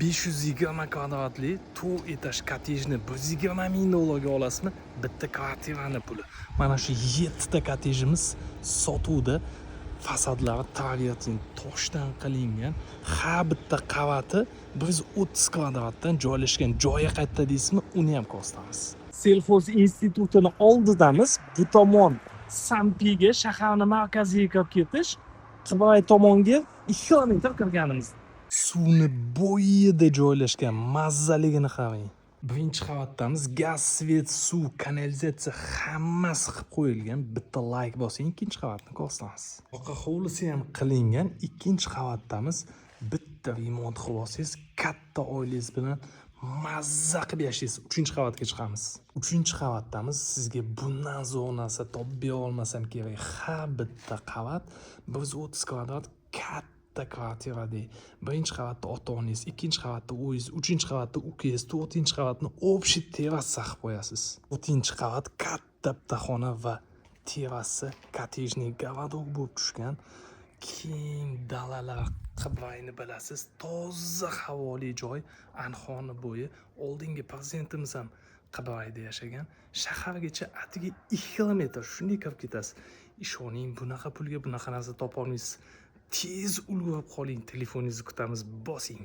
520 kvadratli 4 etaj kottejni $120,000 ga olasizmi? Bitta kvartirani puli. Mana shu 7 ta kottejimiz sotuvda. Fasadlari tariyatin toshdan qilingan. Har bitta qavati 130 kvadratdan joylashgan. Joyi qayerda deysizmi? Uni ham ko'rsatamiz. Selxoz institutini oldidamiz. Bu tomon Sampiga, shaharning markaziga kirib ketish. Qibray tomonga 2 kilometr kirganimiz. Suvni bo'yida joylashgan, mazzaligini qarang. Birinchi qavatdamiz, gaz, svet, suv, kanalizatsiya hammasi qilib qo'yilgan. Bitta like bosing, ikkinchi qavatni ko'rsatamiz. Orqa hovlisi ham qilingan. Ikkinchi qavatdamiz. Bitta remont qilib olsangiz, katta oilangiz bilan mazza qilib yashaysiz. 3-qavatga chiqamiz. 3-qavatdamiz. Sizga bundan zo'r narsa topib bera olmasam kerak. Har bitta qavat 130 kvadrat katta kvartirada. 1-qavatda ota-onangiz, 2-qavatda o'zingiz, 3-qavatda ukangiz, 4-qavatni общий terrasa qilib qo'yasiz. 4-qavat katta bitta xona va terrasi kottejniy galadok bo'lib tushgan. Keng dalalar, Qibrayni bilasiz, toza havoli joy, Anhorni bo'yi. Oldingi prezidentimiz ham Qibrayda yashagan. Shahargacha atigi 2 kilometr shunday kirib ketasiz. Ishoning, bunaqa pulga bunaqa narsa topa olmaysiz. Tez ulgurib qoling, telefoningizni kutamiz, bosing.